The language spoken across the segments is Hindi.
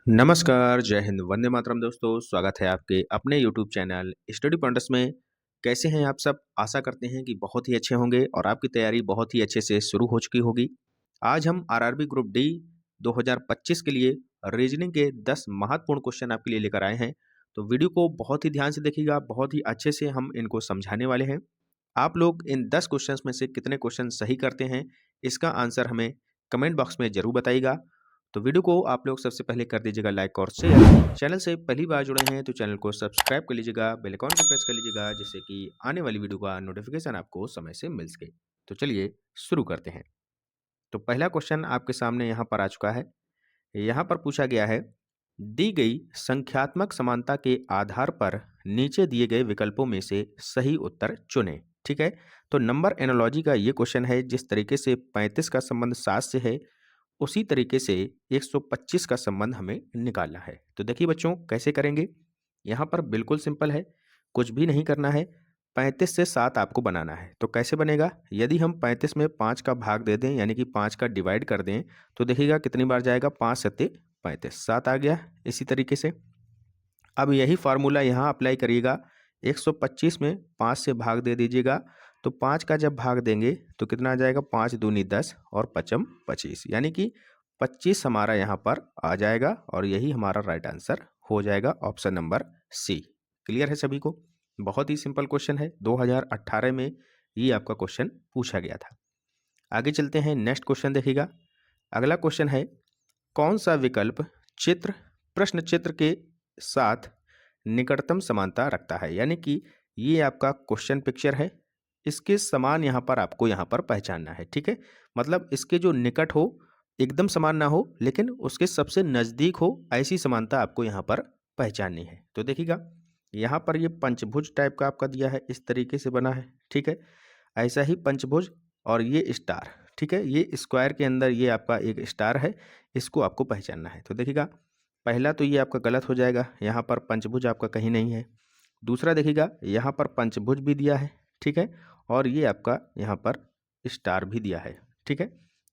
नमस्कार, जय हिंद, वंदे मातरम दोस्तों। स्वागत है आपके अपने यूट्यूब चैनल स्टडी पॉइंटर्स में। कैसे हैं आप सब? आशा करते हैं कि बहुत ही अच्छे होंगे और आपकी तैयारी बहुत ही अच्छे से शुरू हो चुकी होगी। आज हम आरआरबी ग्रुप डी 2025 के लिए रीजनिंग के 10 महत्वपूर्ण क्वेश्चन आपके लिए लेकर आए हैं। तो वीडियो को बहुत ही ध्यान से देखिएगा, बहुत ही अच्छे से हम इनको समझाने वाले हैं। आप लोग इन 10 क्वेश्चंस में से कितने क्वेश्चन सही करते हैं, इसका आंसर हमें कमेंट बॉक्स में ज़रूर बताइएगा। तो वीडियो को आप लोग सबसे पहले कर दीजिएगा लाइक और शेयर। चैनल से पहली बार जुड़े हैं तो चैनल को सब्सक्राइब कर लीजिएगा, बेल आइकन को प्रेस कर लीजिएगा, जिससे कि आने वाली वीडियो का नोटिफिकेशन आपको समय से मिल सके। तो चलिए शुरू करते हैं। तो पहला क्वेश्चन आपके सामने यहाँ पर आ चुका है। यहाँ पर पूछा गया है, दी गई संख्यात्मक समानता के आधार पर नीचे दिए गए विकल्पों में से सही उत्तर चुनें। ठीक है, तो नंबर एनालॉजी का ये क्वेश्चन है। जिस तरीके से 35 का संबंध 7 से है, उसी तरीके से 125 का संबंध हमें निकालना है। तो देखिए बच्चों, कैसे करेंगे। यहाँ पर बिल्कुल सिंपल है, कुछ भी नहीं करना है। 35 से 7 आपको बनाना है। तो कैसे बनेगा? यदि हम 35 में 5 का भाग दे दें, यानी कि 5 का डिवाइड कर दें, तो देखिएगा कितनी बार जाएगा। 5 सत्ते 35, 7 आ गया। इसी तरीके से अब यही फार्मूला यहाँ अप्लाई करिएगा। 125 में 5 से भाग दे दीजिएगा, तो 5 का जब भाग देंगे तो कितना आ जाएगा। 5 दूनी 10 और 5 25, यानी कि 25 हमारा यहाँ पर आ जाएगा और यही हमारा राइट आंसर हो जाएगा, ऑप्शन नंबर सी। क्लियर है सभी को? बहुत ही सिंपल क्वेश्चन है। 2018 में ये आपका क्वेश्चन पूछा गया था। आगे चलते हैं, नेक्स्ट क्वेश्चन देखिएगा। अगला क्वेश्चन है, कौन सा विकल्प चित्र प्रश्न चित्र के साथ निकटतम समानता रखता है? यानी कि ये आपका क्वेश्चन पिक्चर है, इसके समान यहाँ पर आपको यहाँ पर पहचानना है। ठीक है, मतलब इसके जो निकट हो, एकदम समान ना हो, लेकिन उसके सबसे नज़दीक हो, ऐसी समानता आपको यहाँ पर पहचाननी है। तो देखिएगा, यहाँ पर ये पंचभुज टाइप का आपका दिया है, इस तरीके से बना है। ठीक है, ऐसा ही पंचभुज और ये स्टार। ठीक है, ये स्क्वायर के अंदर ये आपका एक स्टार है, इसको आपको पहचानना है। तो देखिएगा, पहला तो ये आपका गलत हो जाएगा, यहाँ पर पंचभुज आपका कहीं नहीं है। दूसरा देखिएगा, यहाँ पर पंचभुज भी दिया है। ठीक है, और ये आपका यहाँ पर स्टार भी दिया है। ठीक है,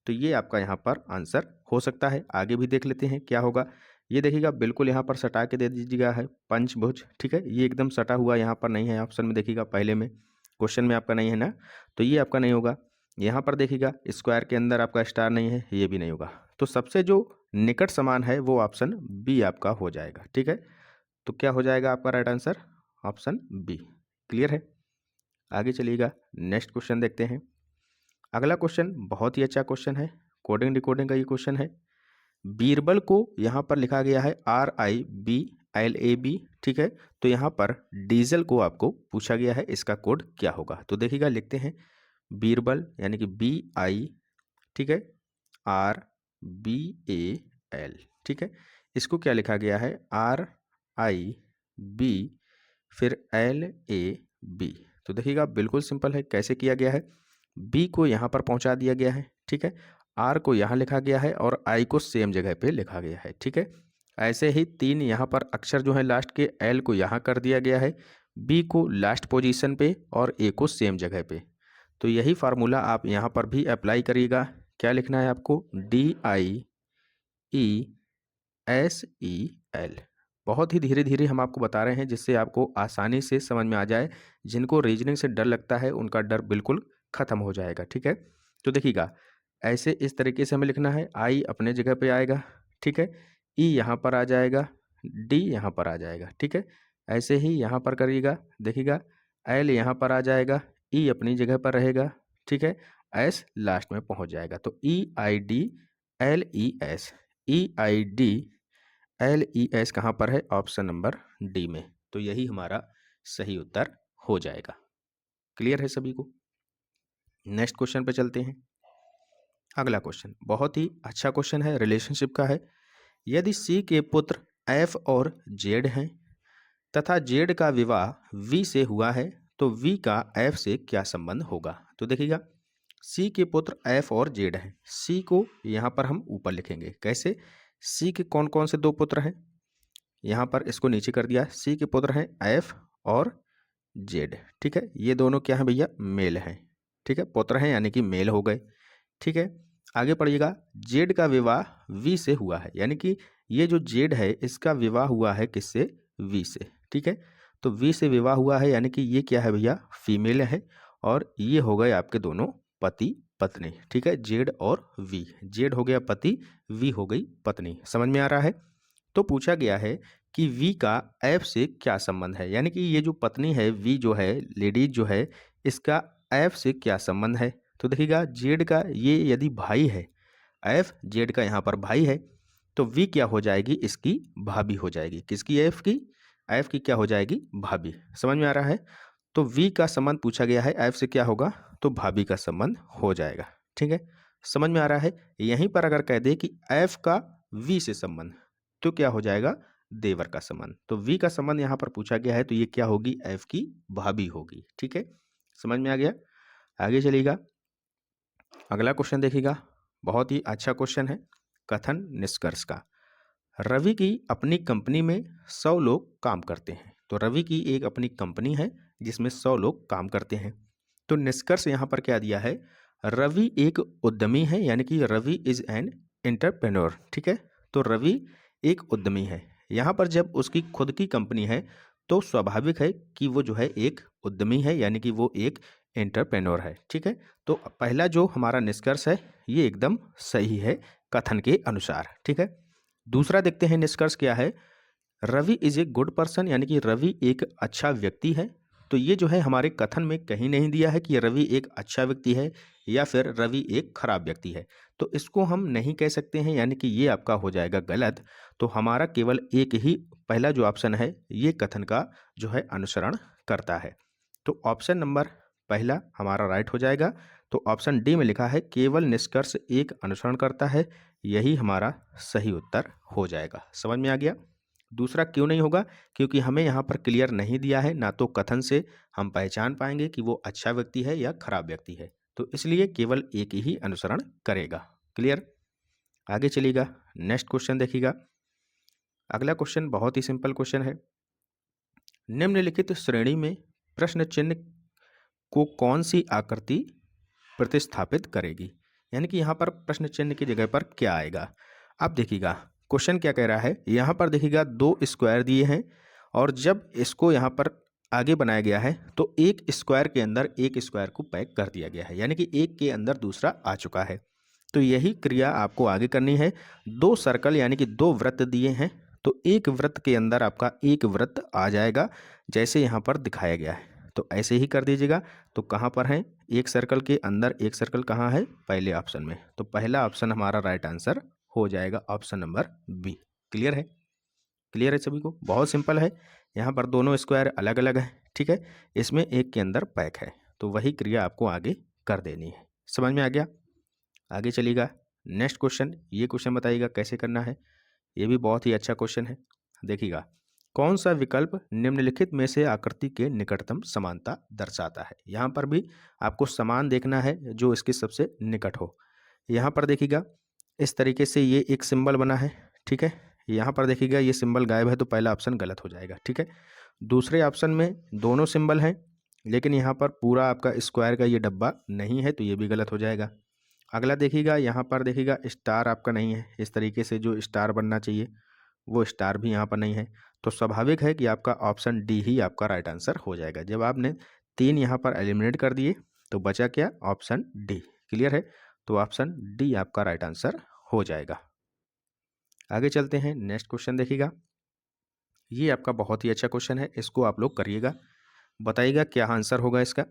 तो ये आपका यहाँ पर आंसर हो सकता है। आगे भी देख लेते हैं क्या होगा। ये देखिएगा, बिल्कुल यहाँ पर सटा के दे दीजिएगा है पंचभुज। ठीक है, ये एकदम सटा हुआ यहाँ पर नहीं है ऑप्शन में। देखिएगा, पहले में क्वेश्चन में आपका नहीं है ना, तो ये आपका नहीं होगा। यहाँ पर देखिएगा, स्क्वायर के अंदर आपका स्टार नहीं है, ये भी नहीं होगा। तो सबसे जो निकट समान है वो ऑप्शन बी आपका हो जाएगा। ठीक है, तो क्या हो जाएगा आपका right answer? Option B. Clear है? आगे चलिएगा, नेक्स्ट क्वेश्चन देखते हैं। अगला क्वेश्चन बहुत ही अच्छा क्वेश्चन है, कोडिंग डिकोडिंग का ये क्वेश्चन है। बीरबल को यहाँ पर लिखा गया है RIBLAB। ठीक है, तो यहाँ पर डीजल को आपको पूछा गया है, इसका कोड क्या होगा? तो देखिएगा, लिखते हैं बीरबल, यानी कि BI। ठीक है, RBAL। ठीक है, इसको क्या लिखा गया है? RIB फिर LAB। तो देखिएगा, बिल्कुल सिंपल है। कैसे किया गया है? B को यहाँ पर पहुँचा दिया गया है। ठीक है, R को यहाँ लिखा गया है और I को सेम जगह पे लिखा गया है। ठीक है, ऐसे ही 3 यहाँ पर अक्षर जो है लास्ट के, L को यहाँ कर दिया गया है, B को लास्ट पोजीशन पे और A को सेम जगह पे। तो यही फार्मूला आप यहाँ पर भी अप्लाई करिएगा। क्या लिखना है आपको? DIESEL। बहुत ही धीरे धीरे हम आपको बता रहे हैं, जिससे आपको आसानी से समझ में आ जाए। जिनको रीजनिंग से डर लगता है, उनका डर बिल्कुल ख़त्म हो जाएगा। ठीक है, तो देखिएगा, ऐसे इस तरीके से हमें लिखना है। आई अपने जगह पे आएगा। ठीक है, ई यहाँ पर आ जाएगा, डी यहाँ पर आ जाएगा। ठीक है, ऐसे ही यहाँ पर करिएगा। देखिएगा, एल यहाँ पर आ जाएगा, ई अपनी जगह पर रहेगा। ठीक है, एस लास्ट में पहुँच जाएगा। तो EIDLES, EIDLES कहाँ पर है? ऑप्शन नंबर डी में। तो यही हमारा सही उत्तर हो जाएगा। क्लियर है सभी को? नेक्स्ट क्वेश्चन पे चलते हैं। अगला क्वेश्चन बहुत ही अच्छा क्वेश्चन है, रिलेशनशिप का है। यदि सी के पुत्र एफ और जेड हैं तथा जेड का विवाह वी से हुआ है, तो वी का एफ से क्या संबंध होगा? तो देखिएगा, सी के पुत्र एफ और जेड हैं। सी को यहाँ पर हम ऊपर लिखेंगे। कैसे? सी के कौन कौन से 2 पुत्र हैं? यहाँ पर इसको नीचे कर दिया। सी के पुत्र हैं एफ और जेड। ठीक है, ये दोनों क्या हैं भैया? मेल हैं। ठीक है, पुत्र हैं यानी कि मेल हो गए। ठीक है, आगे पढ़िएगा, जेड का विवाह वी से हुआ है, यानी कि ये जो जेड है इसका विवाह हुआ है किससे? वी से, ठीक है। तो वी से विवाह हुआ है यानी कि ये क्या है भैया? फीमेल है। और ये हो गए आपके दोनों पति पत्नी, ठीक है, जेड और वी। जेड हो गया पति, वी हो गई पत्नी। समझ में आ रहा है? तो पूछा गया है कि वी का एफ से क्या संबंध है, यानी कि ये जो पत्नी है वी जो है, लेडीज जो है, इसका एफ से क्या संबंध है? तो देखिएगा जेड का ये यदि भाई है, एफ जेड का यहाँ पर भाई है, तो वी क्या हो जाएगी? इसकी भाभी हो जाएगी। किसकी? एफ की। एफ की क्या हो जाएगी? भाभी। समझ में आ रहा है? तो वी का संबंध पूछा गया है, एफ से क्या होगा? तो भाभी का संबंध हो जाएगा, ठीक है। समझ में आ रहा है? यहीं पर अगर कह दे कि एफ का वी से संबंध, तो क्या हो जाएगा? देवर का संबंध। तो वी का संबंध यहाँ पर पूछा गया है, तो ये क्या होगी? एफ की भाभी होगी, ठीक है। समझ में आ गया? आगे चलिएगा, अगला क्वेश्चन देखिएगा, बहुत ही अच्छा क्वेश्चन है, कथन निष्कर्ष का। रवि की अपनी कंपनी में 100 लोग काम करते हैं। तो रवि की एक अपनी कंपनी है जिसमें 100 लोग काम करते हैं। तो निष्कर्ष यहाँ पर क्या दिया है? रवि एक उद्यमी है, यानी कि रवि इज एन एंटरप्रेन्योर, ठीक है। तो रवि एक उद्यमी है। यहाँ पर जब उसकी खुद की कंपनी है तो स्वाभाविक है कि वो जो है एक उद्यमी है, यानी कि वो एक एंटरप्रेन्योर है, ठीक है। तो पहला जो हमारा निष्कर्ष है ये एकदम सही है कथन के अनुसार, ठीक है। दूसरा देखते हैं निष्कर्ष क्या है। Ravi is a good person, यानी कि रवि एक अच्छा व्यक्ति है। तो ये जो है हमारे कथन में कहीं नहीं दिया है कि रवि एक अच्छा व्यक्ति है या फिर रवि एक खराब व्यक्ति है। तो इसको हम नहीं कह सकते हैं, यानी कि ये आपका हो जाएगा गलत। तो हमारा केवल एक ही पहला जो ऑप्शन है ये कथन का जो है अनुसरण करता है। तो ऑप्शन नंबर पहला हमारा राइट हो जाएगा। तो ऑप्शन डी में लिखा है केवल निष्कर्ष एक अनुसरण करता है, यही हमारा सही उत्तर हो जाएगा। समझ में आ गया? दूसरा क्यों नहीं होगा? क्योंकि हमें यहाँ पर क्लियर नहीं दिया है, ना तो कथन से हम पहचान पाएंगे कि वो अच्छा व्यक्ति है या खराब व्यक्ति है, तो इसलिए केवल एक ही अनुसरण करेगा। क्लियर? आगे चलिएगा, नेक्स्ट क्वेश्चन देखिएगा। अगला क्वेश्चन बहुत ही सिंपल क्वेश्चन है। निम्नलिखित श्रेणी में प्रश्न चिन्ह को कौन सी आकृति प्रतिस्थापित करेगी? यानी कि यहाँ पर प्रश्न चिन्ह की जगह पर क्या आएगा? अब देखिएगा क्वेश्चन क्या कह रहा है। यहाँ पर देखिएगा दो स्क्वायर दिए हैं और जब इसको यहाँ पर आगे बनाया गया है तो एक स्क्वायर के अंदर एक स्क्वायर को पैक कर दिया गया है, यानी कि एक के अंदर दूसरा आ चुका है। तो यही क्रिया आपको आगे करनी है। दो सर्कल यानी कि दो वृत्त दिए हैं, तो एक वृत्त के अंदर आपका एक वृत्त आ जाएगा जैसे यहाँ पर दिखाया गया है। तो ऐसे ही कर दीजिएगा। तो कहाँ पर है? एक सर्कल के अंदर एक सर्कल कहाँ है? पहले ऑप्शन में। तो पहला ऑप्शन हमारा राइट आंसर हो जाएगा ऑप्शन नंबर बी। क्लियर है? क्लियर है सभी को? बहुत सिंपल है। यहाँ पर दोनों स्क्वायर अलग अलग है, ठीक है, इसमें एक के अंदर पैक है, तो वही क्रिया आपको आगे कर देनी है। समझ में आ गया? आगे चलिएगा, नेक्स्ट क्वेश्चन। ये क्वेश्चन बताइएगा कैसे करना है। ये भी बहुत ही अच्छा क्वेश्चन है। देखिएगा, कौन सा विकल्प निम्नलिखित में से आकृति के निकटतम समानता दर्शाता है? यहाँ पर भी आपको समान देखना है जो इसके सबसे निकट हो। यहाँ पर देखिएगा इस तरीके से ये एक सिंबल बना है, ठीक है। यहाँ पर देखिएगा ये सिंबल गायब है, तो पहला ऑप्शन गलत हो जाएगा, ठीक है। दूसरे ऑप्शन में दोनों सिंबल हैं, लेकिन यहाँ पर पूरा आपका स्क्वायर का ये डब्बा नहीं है, तो ये भी गलत हो जाएगा। अगला देखिएगा, यहाँ पर देखिएगा स्टार आपका नहीं है, इस तरीके से जो स्टार बनना चाहिए वो स्टार भी यहाँ पर नहीं है। तो स्वाभाविक है कि आपका ऑप्शन डी ही आपका राइट आंसर हो जाएगा। जब आपने तीन यहाँ पर एलिमिनेट कर दिए तो बचा क्या? Option D. क्लियर है? तो ऑप्शन डी आपका राइट आंसर हो जाएगा। आगे चलते हैं, नेक्स्ट क्वेश्चन देखिएगा। ये आपका बहुत ही अच्छा क्वेश्चन है, इसको आप लोग करिएगा, बताइएगा क्या आंसर होगा इसका।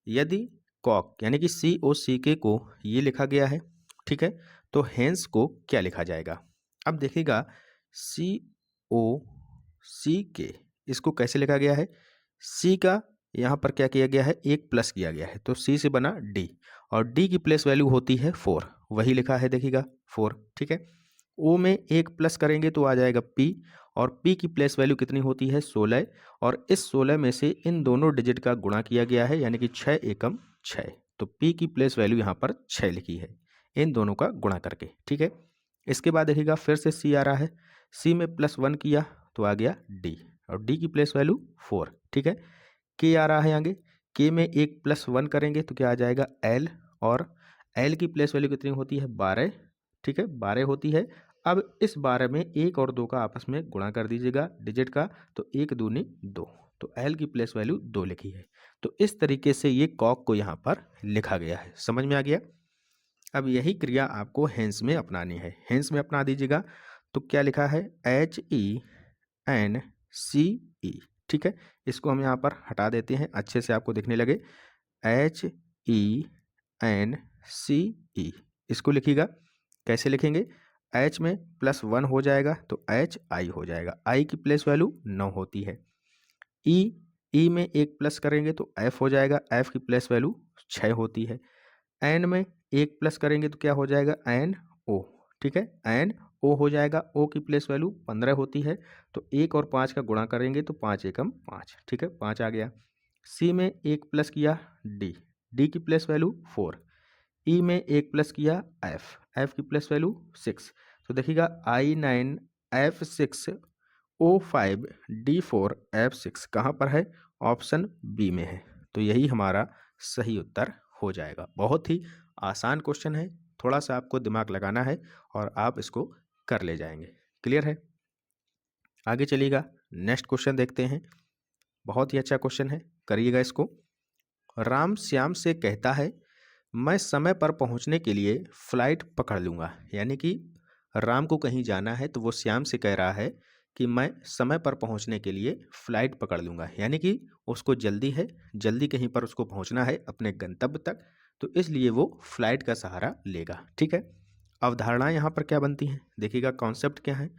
यदि कॉक यानी कि COCK को ये लिखा गया है, ठीक है, तो हेंस को क्या लिखा जाएगा? अब देखिएगा COCK इसको कैसे लिखा गया है? सी का यहाँ पर क्या किया गया है? एक प्लस किया गया है, तो सी से बना डी, और डी की प्लेस वैल्यू होती है 4, वही लिखा है देखिएगा 4, ठीक है। ओ में एक प्लस करेंगे तो आ जाएगा पी, और पी की प्लेस वैल्यू कितनी होती है? 16, और इस 16 में से इन दोनों डिजिट का गुणा किया गया है, यानी कि 6 एकम 6, तो पी की प्लेस वैल्यू यहाँ पर 6 लिखी है इन दोनों का गुणा करके, ठीक है। इसके बाद देखिएगा फिर से सी आ रहा है, सी में +1 किया तो आ गया डी, और डी की प्लेस वैल्यू 4, ठीक है। के आ रहा है आगे, के में एक +1 करेंगे तो क्या आ जाएगा? एल, और एल की प्लेस वैल्यू कितनी होती है? 12, ठीक है, 12 होती है। अब इस 12 में 1 और 2 का आपस में गुणा कर दीजिएगा डिजिट का, तो 1 दूनी 2, तो L की प्लेस वैल्यू 2 लिखी है। तो इस तरीके से ये कॉक को यहाँ पर लिखा गया है। समझ में आ गया? अब यही क्रिया आपको हेंस में अपनानी है। हेंस में अपना दीजिएगा, तो क्या लिखा है HENCE, ठीक है। इसको हम यहाँ पर हटा देते हैं, अच्छे से आपको दिखने लगे। HENCE इसको लिखिएगा। कैसे लिखेंगे? H में +1 हो जाएगा तो HI हो जाएगा। I की प्लेस वैल्यू 9 होती है। E में 1 प्लस करेंगे तो F हो जाएगा, F की प्लेस वैल्यू 6 होती है। N में 1 प्लस करेंगे तो क्या हो जाएगा? NO, ठीक है। NO हो जाएगा, O की प्लेस वैल्यू 15 होती है। तो 1 और 5 का गुणा करेंगे तो 5 एकम 5, ठीक है, 5 आ गया। C में 1 प्लस किया D की प्लेस वैल्यू 4। E में 1 प्लस किया F की प्लेस वैल्यू 6। तो देखिएगा I9 F6 O5 D4 F6 कहाँ पर है? ऑप्शन बी में है। तो यही हमारा सही उत्तर हो जाएगा। बहुत ही आसान क्वेश्चन है, थोड़ा सा आपको दिमाग लगाना है और आप इसको कर ले जाएंगे। क्लियर है? आगे चलिएगा, नेक्स्ट क्वेश्चन देखते हैं। बहुत ही अच्छा क्वेश्चन है, करिएगा इसको। राम श्याम से कहता है मैं समय पर पहुंचने के लिए फ्लाइट पकड़ लूँगा। यानी कि राम को कहीं जाना है तो वो श्याम से कह रहा है कि मैं समय पर पहुंचने के लिए फ़्लाइट पकड़ लूँगा। यानी कि उसको जल्दी है, जल्दी कहीं पर उसको पहुंचना है अपने गंतव्य तक, तो इसलिए वो फ्लाइट का सहारा लेगा, ठीक है। अवधारणा यहाँ पर क्या बनती है? देखिएगा कॉन्सेप्ट क्या है।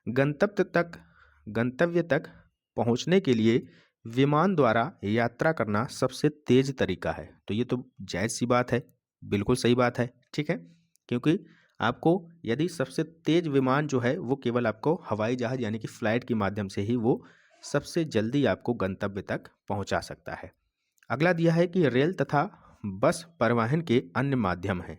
गंतव्य तक पहुंचने के लिए विमान द्वारा यात्रा करना सबसे तेज तरीका है। तो ये तो जायज़ सी बात है, बिल्कुल सही बात है, ठीक है। क्योंकि आपको यदि सबसे तेज विमान जो है वो केवल आपको हवाई जहाज़ यानी कि फ़्लाइट के माध्यम से ही वो सबसे जल्दी आपको गंतव्य तक पहुंचा सकता है। अगला दिया है कि रेल तथा बस परिवहन के अन्य माध्यम हैं।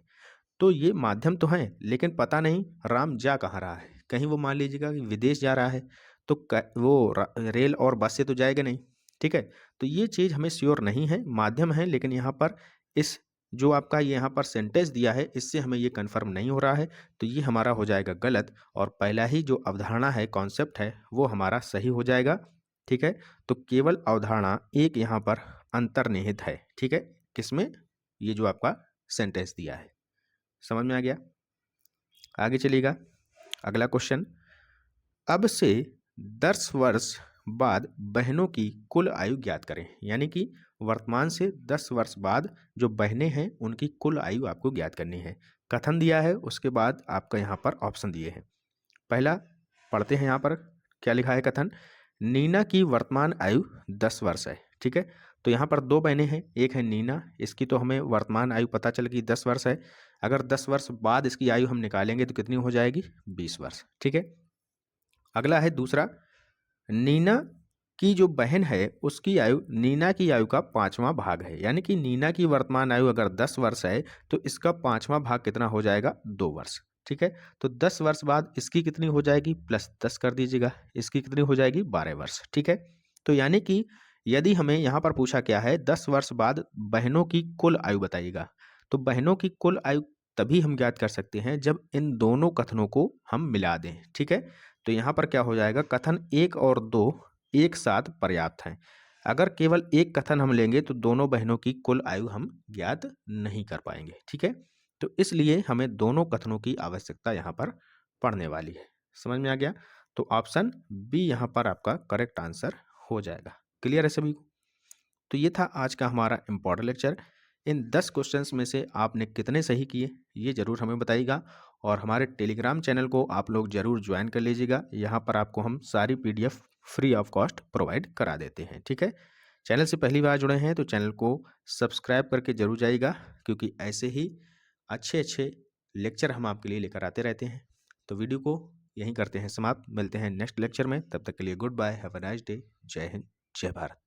तो ये माध्यम तो हैं, लेकिन पता नहीं राम जा कहाँ रहा है। कहीं वो मान लीजिएगा कि विदेश जा रहा है, तो वो रेल और बस से तो जाएगा नहीं, ठीक है। तो ये चीज़ हमें श्योर नहीं है, माध्यम है, लेकिन यहाँ पर इस जो आपका ये यहाँ पर सेंटेंस दिया है इससे हमें ये कन्फर्म नहीं हो रहा है, तो ये हमारा हो जाएगा गलत और पहला ही जो अवधारणा है, कॉन्सेप्ट है, वो हमारा सही हो जाएगा, ठीक है। तो केवल अवधारणा एक यहाँ पर अंतर्निहित है, ठीक है, किसमें? ये जो आपका सेंटेंस दिया है। समझ में आ गया? आगे चलिएगा, अगला क्वेश्चन। अब से 10 वर्ष बाद बहनों की कुल आयु ज्ञात करें। यानी कि वर्तमान से 10 वर्ष बाद जो बहनें हैं उनकी कुल आयु आपको ज्ञात करनी है। कथन दिया है, उसके बाद आपका यहाँ पर ऑप्शन दिए हैं। पहला पढ़ते हैं, यहाँ पर क्या लिखा है कथन। नीना की वर्तमान आयु 10 वर्ष है, ठीक है। तो यहाँ पर 2 बहनें हैं, एक है नीना, इसकी तो हमें वर्तमान आयु पता चल गई 10 वर्ष है। अगर 10 वर्ष बाद इसकी आयु हम निकालेंगे तो कितनी हो जाएगी? 20 वर्ष, ठीक है। अगला है दूसरा, नीना की जो बहन है उसकी आयु नीना की आयु का 5वां भाग है। यानी कि नीना की वर्तमान आयु अगर 10 वर्ष है तो इसका 5वां भाग कितना हो जाएगा? 2 वर्ष, ठीक है। तो 10 वर्ष बाद इसकी कितनी हो जाएगी? +10 कर दीजिएगा, इसकी कितनी हो जाएगी? 12 वर्ष, ठीक है। तो यानी कि यदि हमें यहाँ पर पूछा क्या है, 10 वर्ष बाद बहनों की कुल आयु बताइएगा, तो बहनों की कुल आयु तभी हम ज्ञात कर सकते हैं जब इन दोनों कथनों को हम मिला दें, ठीक है। तो यहाँ पर क्या हो जाएगा, कथन 1 और 2 एक साथ पर्याप्त हैं। अगर केवल एक कथन हम लेंगे तो दोनों बहनों की कुल आयु हम ज्ञात नहीं कर पाएंगे, ठीक है। तो इसलिए हमें दोनों कथनों की आवश्यकता यहाँ पर पड़ने वाली है। समझ में आ गया? तो ऑप्शन बी यहाँ पर आपका करेक्ट आंसर हो जाएगा। क्लियर है सभी को? तो ये था आज का हमारा इम्पॉर्टेंट लेक्चर। इन 10 क्वेश्चंस में से आपने कितने सही किए ये ज़रूर हमें बताइएगा और हमारे टेलीग्राम चैनल को आप लोग ज़रूर ज्वाइन कर लीजिएगा। यहाँ पर आपको हम सारी PDF free of cost provide करा देते हैं, ठीक है। चैनल से पहली बार जुड़े हैं तो चैनल को सब्सक्राइब करके ज़रूर जाइएगा, क्योंकि ऐसे ही अच्छे अच्छे लेक्चर हम आपके लिए लेकर आते रहते हैं। तो वीडियो को यहीं करते हैं समाप्त, मिलते हैं नेक्स्ट लेक्चर में। तब तक के लिए goodbye, have a nice day, जय हिंद, जय भारत।